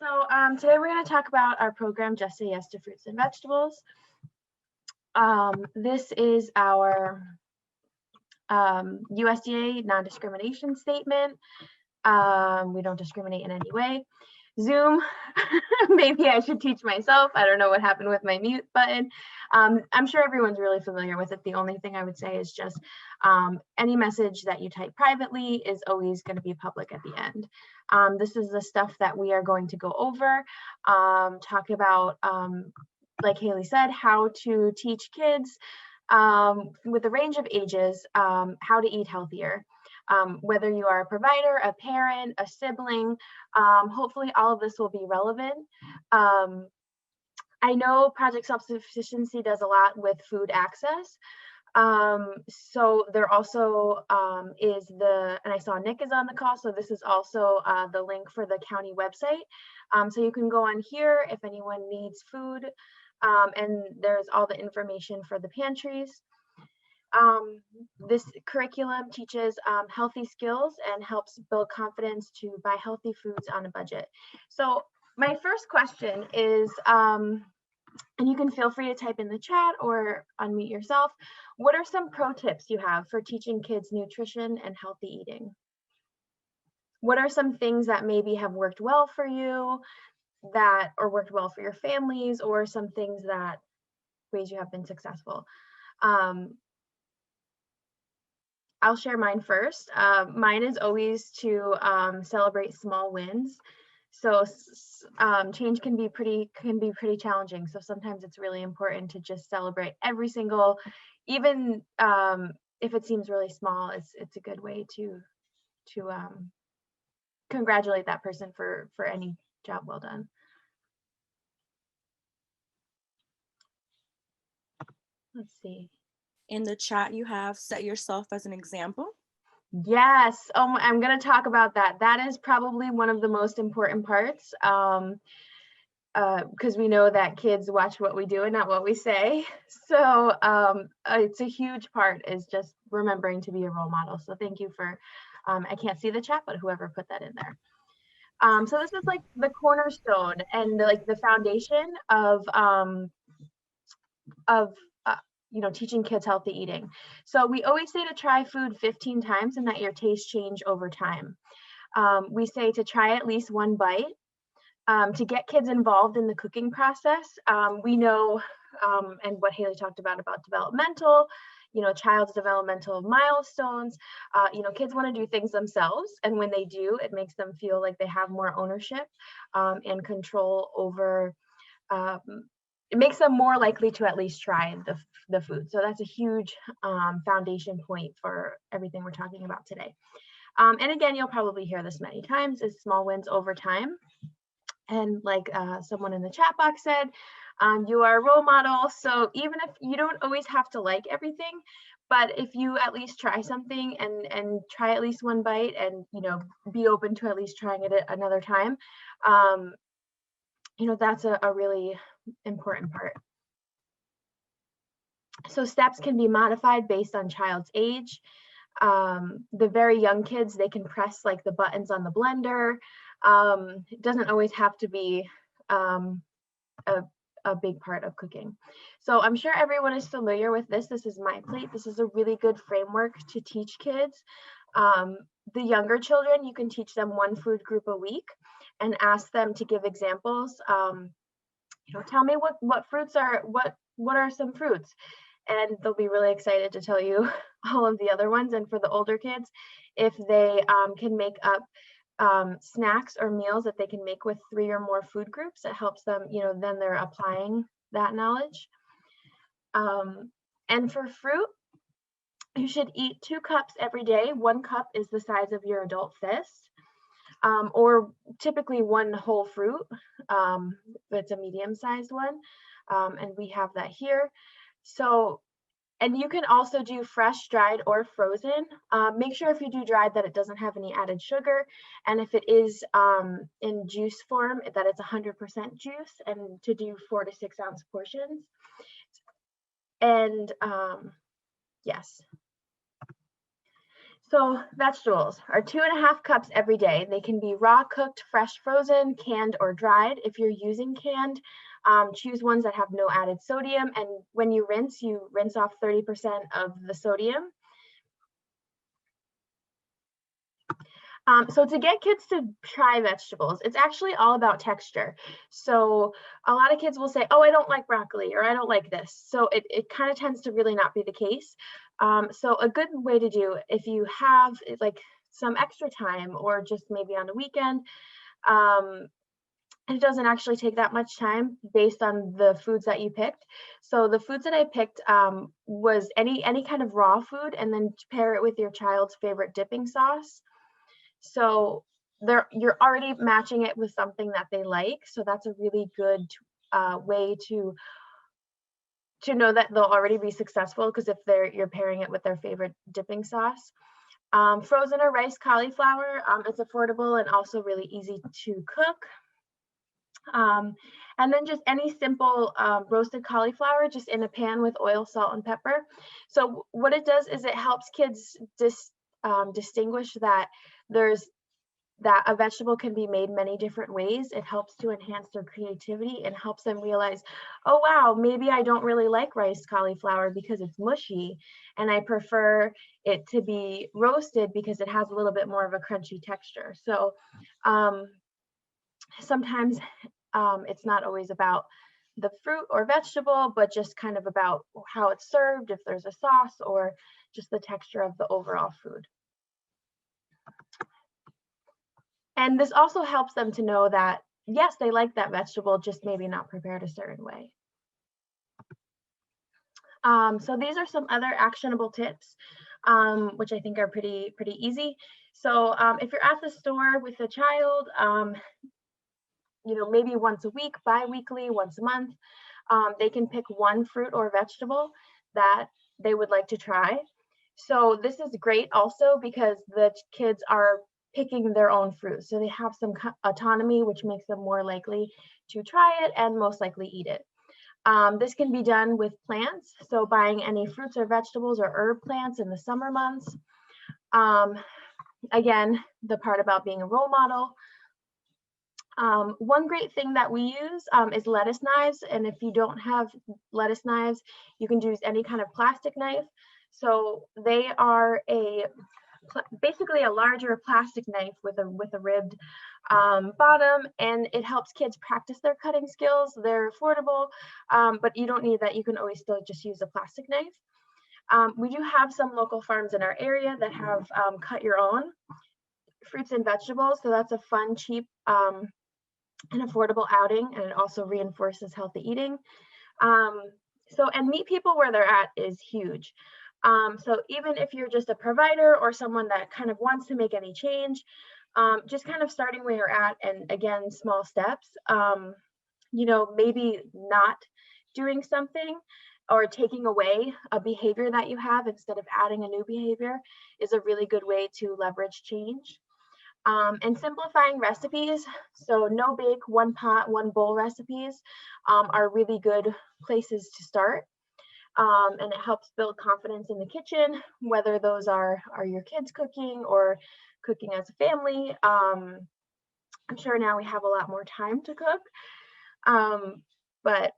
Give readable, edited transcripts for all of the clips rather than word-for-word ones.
Today we're going to talk about our program, Just Say Yes to Fruits and Vegetables. This is our USDA non-discrimination statement. We don't discriminate in any way. Zoom, maybe I should teach myself. I don't know what happened with my mute button. I'm sure everyone's really familiar with it. The only thing I would say is just any message that you type privately is always going to be public at the end. This is the stuff that we are going to go over, talk about, like Haley said, how to teach kids with a range of ages how to eat healthier. Whether you are a provider, a parent, a sibling, hopefully all of this will be relevant. I know Project Self-Sufficiency does a lot with food access. So there also is and I saw Nick is on the call, so this is also the link for the county website. So you can go on here if anyone needs food, and there's all the information for the pantries. This curriculum teaches healthy skills and helps build confidence to buy healthy foods on a budget. So my first question is, and you can feel free to type in the chat or unmute yourself. What are some pro tips you have for teaching kids nutrition and healthy eating? What are some things that maybe have worked well for you or worked well for your families, or some things that ways you have been successful? I'll share mine first. Mine is always to celebrate small wins. So change can be pretty challenging. So sometimes it's really important to just celebrate every single, even if it seems really small, it's a good way to congratulate that person for any job well done. Let's see. In the chat, you have set yourself as an example. Yes. I'm going to talk about that. That is probably one of the most important parts, because we know that kids watch what we do and not what we say. So it's a huge part, is just remembering to be a role model. So thank you for, I can't see the chat, but whoever put that in there. So this is like the cornerstone and the foundation of teaching kids healthy eating. So we always say to try food 15 times and that your tastes change over time. We say to try at least one bite. To get kids involved in the cooking process. We know, and what Haley talked about developmental, child's developmental milestones, kids want to do things themselves. And when they do, it makes them feel like they have more ownership and control over, it makes them more likely to at least try the food. So that's a huge foundation point for everything we're talking about today. And again, you'll probably hear this many times, is small wins over time. And like someone in the chat box said, you are a role model. So even if you don't always have to like everything, but if you at least try something and try at least one bite and, be open to at least trying it another time, that's a really important part. So steps can be modified based on child's age. The very young kids, they can press like the buttons on the blender. It doesn't always have to be a big part of cooking. So I'm sure everyone is familiar with this. This is MyPlate. This is a really good framework to teach kids. The younger children, you can teach them one food group a week and ask them to give examples. Tell me what fruits are, what are some fruits? And they'll be really excited to tell you all of the other ones. And for the older kids, if they can make up snacks or meals that they can make with 3 or more food groups, it helps them, then they're applying that knowledge. And for fruit, you should eat 2 cups every day. 1 cup is the size of your adult fist, or typically 1 whole fruit. It's a medium-sized one, and we have that here. So, and you can also do fresh, dried, or frozen. Make sure if you do dried that it doesn't have any added sugar. And if it is in juice form, that it's 100% juice, and to do 4 to 6 ounce portions. And yes. So vegetables are 2.5 cups every day. They can be raw, cooked, fresh, frozen, canned, or dried. If you're using canned, choose ones that have no added sodium. And when you rinse off 30% of the sodium. So to get kids to try vegetables, it's actually all about texture. So a lot of kids will say, oh, I don't like broccoli, or I don't like this. So it kind of tends to really not be the case. So a good way to do, if you have like some extra time or just maybe on the weekend, it doesn't actually take that much time based on the foods that you picked. So the foods that I picked was any kind of raw food, and then pair it with your child's favorite dipping sauce. So you're already matching it with something that they like. So that's a really good way to know that they'll already be successful, because if you're pairing it with their favorite dipping sauce. Frozen or rice cauliflower, it's affordable and also really easy to cook. And then just any simple roasted cauliflower, just in a pan with oil, salt, and pepper. So what it does is it helps kids distinguish that a vegetable can be made many different ways. It helps to enhance their creativity and helps them realize, oh wow, maybe I don't really like rice cauliflower because it's mushy, and I prefer it to be roasted because it has a little bit more of a crunchy texture. So sometimes it's not always about the fruit or vegetable, but just kind of about how it's served, if there's a sauce, or just the texture of the overall food. And this also helps them to know that, yes, they like that vegetable, just maybe not prepared a certain way. So these are some other actionable tips, which I think are pretty easy. So if you're at the store with a child, maybe once a week, bi-weekly, once a month, they can pick one fruit or vegetable that they would like to try. So this is great also because the kids are picking their own fruit. So they have some autonomy, which makes them more likely to try it and most likely eat it. This can be done with plants. So buying any fruits or vegetables or herb plants in the summer months. Again, the part about being a role model. One great thing that we use is lettuce knives. And if you don't have lettuce knives, you can use any kind of plastic knife. So they are basically a larger plastic knife with a ribbed bottom, and it helps kids practice their cutting skills. They're affordable, but you don't need that. You can always still just use a plastic knife. We do have some local farms in our area that have cut your own fruits and vegetables. So that's a fun, cheap, and affordable outing, and it also reinforces healthy eating. And meet people where they're at is huge. So even if you're just a provider or someone that kind of wants to make any change, just kind of starting where you're at, and again, small steps, maybe not doing something or taking away a behavior that you have instead of adding a new behavior is a really good way to leverage change. And simplifying recipes. So no bake, one pot, one bowl recipes are really good places to start. And it helps build confidence in the kitchen, whether those are your kids cooking or cooking as a family. I'm sure now we have a lot more time to cook, but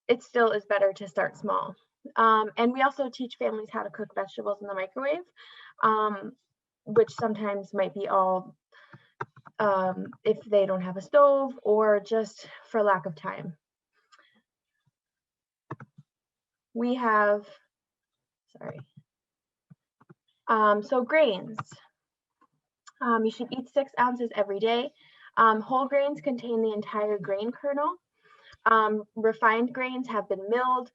it still is better to start small. And we also teach families how to cook vegetables in the microwave, which sometimes might be all if they don't have a stove or just for lack of time. We have, so grains. You should eat 6 ounces every day. Whole grains contain the entire grain kernel. Refined grains have been milled.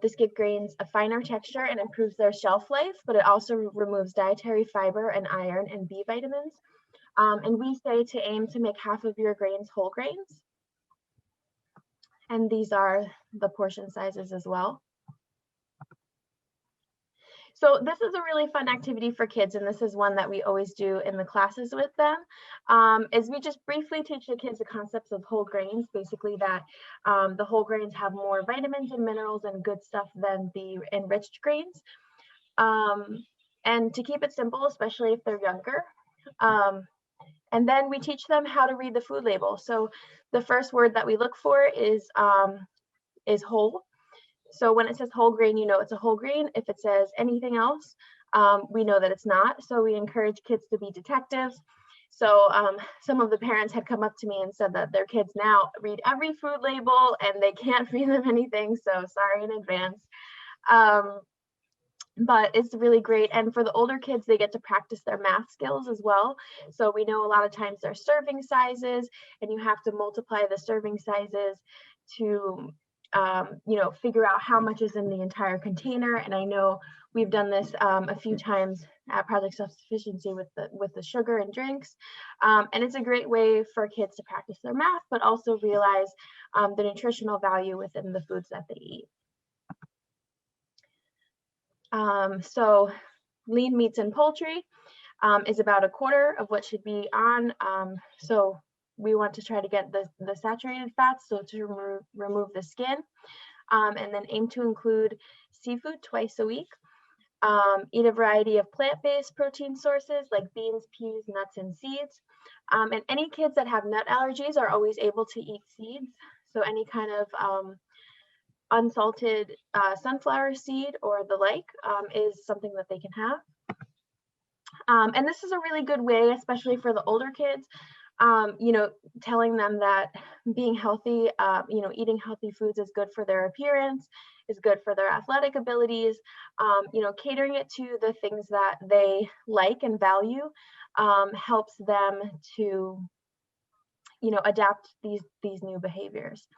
This gives grains a finer texture and improves their shelf life, but it also removes dietary fiber and iron and B vitamins. And we say to aim to make half of your grains whole grains. And these are the portion sizes as well. So this is a really fun activity for kids, and this is one that we always do in the classes with them, is we just briefly teach the kids the concepts of whole grains, basically that the whole grains have more vitamins and minerals and good stuff than the enriched grains. and to keep it simple, especially if they're younger. And then we teach them how to read the food label. So the first word that we look for is whole. So when it says whole grain, you know it's a whole grain. If it says anything else, we know that it's not. So we encourage kids to be detectives. So some of the parents had come up to me and said that their kids now read every food label and they can't read them anything. So sorry in advance. But it's really great. And for the older kids, they get to practice their math skills as well. So we know a lot of times there's serving sizes, and you have to multiply the serving sizes to figure out how much is in the entire container. And I know we've done this a few times at Project Self-Sufficiency with the sugar and drinks. And it's a great way for kids to practice their math, but also realize the nutritional value within the foods that they eat. So lean meats and poultry is about a quarter of what should be on. So we want to try to get the saturated fats, so to remove the skin, and then aim to include seafood twice a week. Eat a variety of plant-based protein sources like beans, peas, nuts, and seeds. And any kids that have nut allergies are always able to eat seeds. So any kind of unsalted sunflower seed or the like is something that they can have. And this is a really good way, especially for the older kids, telling them that being healthy, eating healthy foods is good for their appearance, is good for their athletic abilities, catering it to the things that they like and value helps them to, adapt these new behaviors.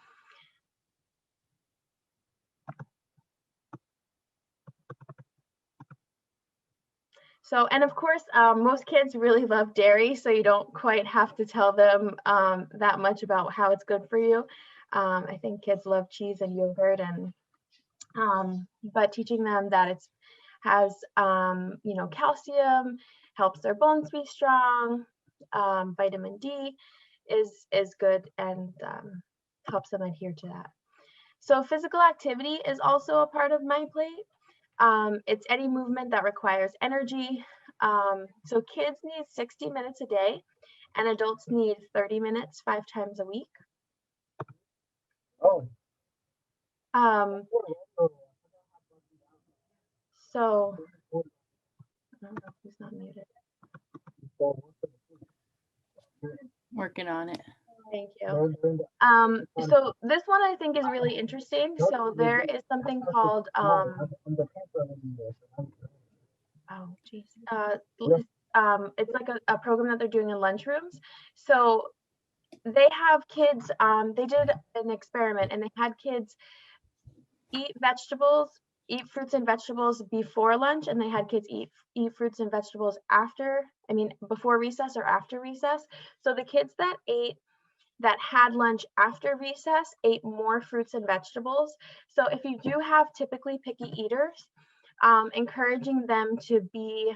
So, and of course, most kids really love dairy, so you don't quite have to tell them that much about how it's good for you. I think kids love cheese and yogurt, but teaching them that it has, calcium, helps their bones be strong, vitamin D is good and helps them adhere to that. So physical activity is also a part of MyPlate. It's any movement that requires energy. So kids need 60 minutes a day and adults need 30 minutes 5 times a week. Oh. So, I don't know if he's not muted. Working on it. Thank you. So this one I think is really interesting. So there is something called, it's like a program that they're doing in lunchrooms. So they have kids, they did an experiment and they had kids eat fruits and vegetables before lunch, and they had kids eat fruits and vegetables before recess or after recess. So the kids that had lunch after recess ate more fruits and vegetables. So if you do have typically picky eaters, encouraging them to be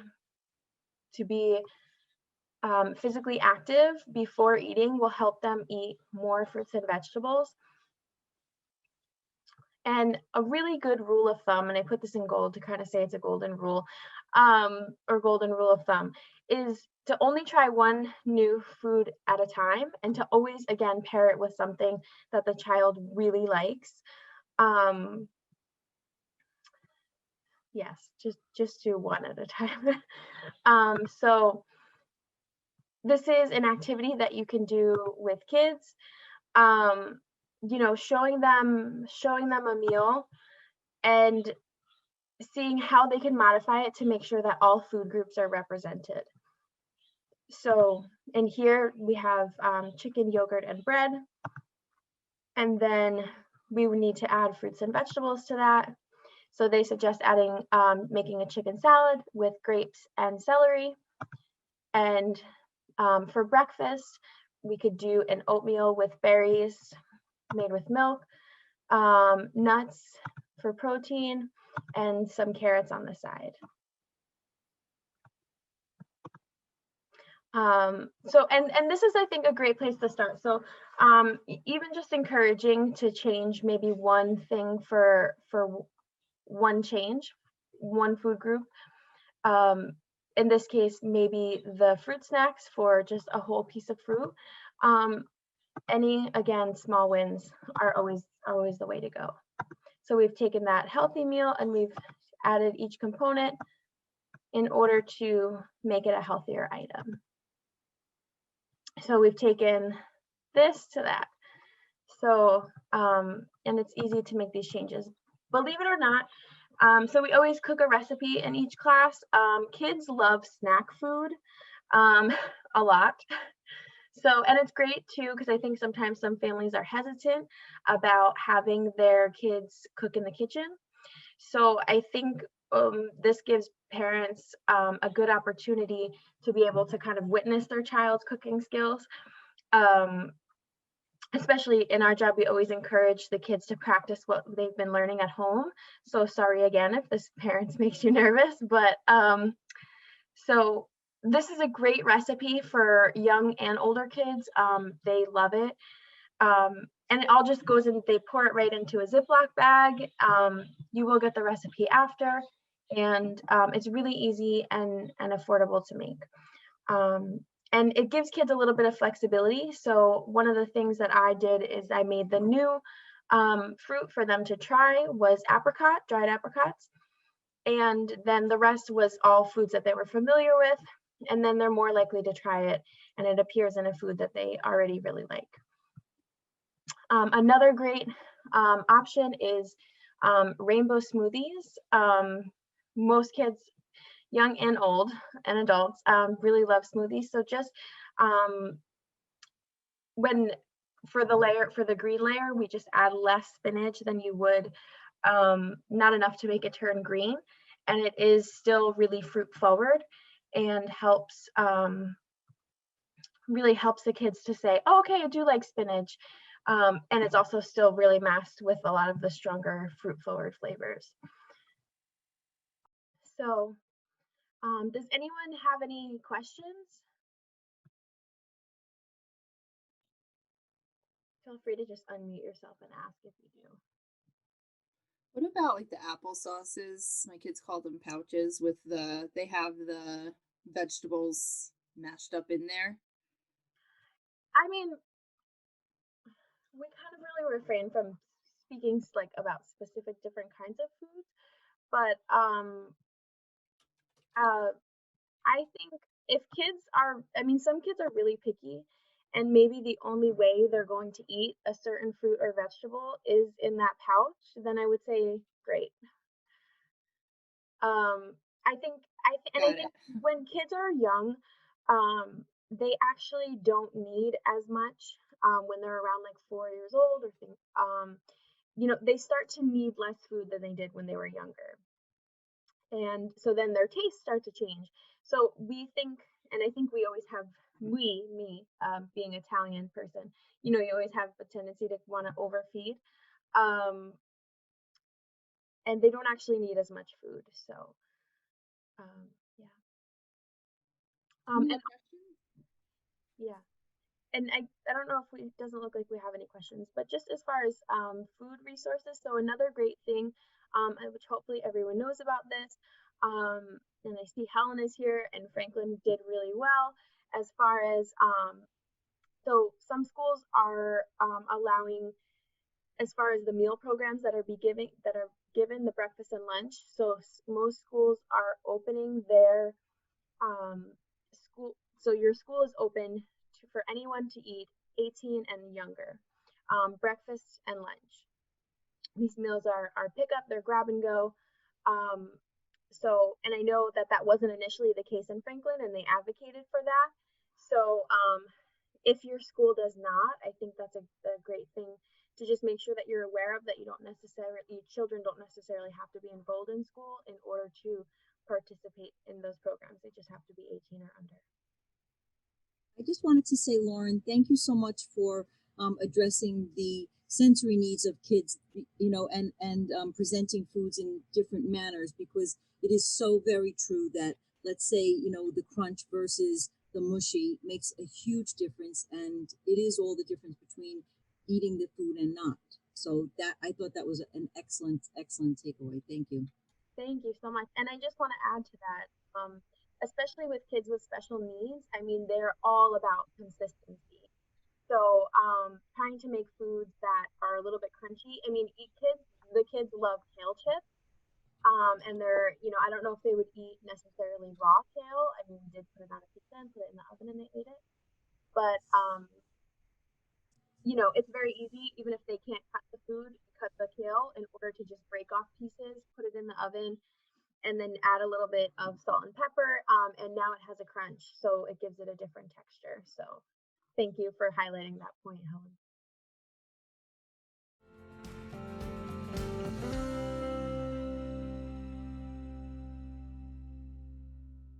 physically active before eating will help them eat more fruits and vegetables. And a really good rule of thumb, and I put this in gold to kind of say it's a golden rule, or golden rule of thumb, is to only try one new food at a time and to always, again, pair it with something that the child really likes. Yes, just do one at a time. So this is an activity that you can do with kids. Showing them a meal and seeing how they can modify it to make sure that all food groups are represented. So in here we have chicken, yogurt, and bread. And then we would need to add fruits and vegetables to that. So they suggest adding, making a chicken salad with grapes and celery. And for breakfast, we could do an oatmeal with berries made with milk, nuts for protein, and some carrots on the side. And this is, I think, a great place to start. So even just encouraging to change maybe one thing for one change, one food group, Um, in this case, maybe the fruit snacks for just a whole piece of fruit. Um, any again, small wins are always the way to go. So we've taken that healthy meal and we've added each component in order to make it a healthier item. So we've taken this to that. So, and it's easy to make these changes. Believe it or not, so we always cook a recipe in each class. Kids love snack food um, a lot. So, and it's great too, because I think sometimes some families are hesitant about having their kids cook in the kitchen. So I think this gives parents a good opportunity to be able to kind of witness their child's cooking skills. Um, Especially in our job, we always encourage the kids to practice what they've been learning at home. So sorry again if this parents makes you nervous, but so this is a great recipe for young and older kids. They love it. And it all just goes in, they pour it right into a Ziploc bag. You will get the recipe after, and it's really easy and affordable to make. Um, and it gives kids a little bit of flexibility. So one of the things that I did is I made the new fruit for them to try was apricot, dried apricots. And then the rest was all foods that they were familiar with. And then they're more likely to try it. And it appears in a food that they already really like. Another great option is rainbow smoothies. Most kids, young and old and adults, really love smoothies. So just um, when for the green layer, we just add less spinach than you would, not enough to make it turn green, and it is still really fruit forward and helps really helps the kids to say, oh, okay, I do like spinach. And it's also still really masked with a lot of the stronger fruit forward flavors. So, does anyone have any questions? Feel free to just unmute yourself and ask if you do. What about like the applesauces? My kids call them pouches with they have the vegetables mashed up in there. I mean, we kind of really refrain from speaking like about specific different kinds of foods, but uh, I think if kids are, I mean, some kids are really picky, and maybe the only way they're going to eat a certain fruit or vegetable is in that pouch, then I would say great. Um, I Got it. think when kids are young, they actually don't need as much when they're around like 4 years old or things. They start to need less food than they did when they were younger, and so then their tastes start to change. So we think, and I think we always have me being Italian person, you always have a tendency to want to overfeed, um, and they don't actually need as much food. So yeah, Any and more questions? yeah. And I don't know if we it doesn't look like we have any questions, but just as far as food resources, so another great thing, which hopefully everyone knows about this, and I see Helen is here and Franklin did really well as far as so some schools are allowing as far as the meal programs that are given the breakfast and lunch. So most schools are opening their school, so your school is open for anyone to eat 18 and younger, breakfast and lunch. These meals are pickup, they're grab and go. Um, and I know that that wasn't initially the case in Franklin, and they advocated for that. So, if your school does not, I think that's a great thing to just make sure that you're aware of that your children don't necessarily have to be enrolled in school in order to participate in those programs. They just have to be 18 or under. I just wanted to say, Lauren, thank you so much for addressing the sensory needs of kids, and presenting foods in different manners, because it is so very true that, let's say, the crunch versus the mushy makes a huge difference, and it is all the difference between eating the food and not. So that I thought that was an excellent, excellent takeaway. Thank you. Thank you so much. And I just want to add to that, especially with kids with special needs, I mean, they're all about consistency. So, trying to make foods that are a little bit crunchy. I mean, the kids love kale chips. And they're, I don't know if they would eat necessarily raw kale. I mean, we did put it on a pizza and put it in the oven and they ate it. But, it's very easy, even if they can't cut the food, cut the kale in order to just break off pieces, put it in the oven, and then add a little bit of salt and pepper. And now it has a crunch, so it gives it a different texture. So thank you for highlighting that point, Helen.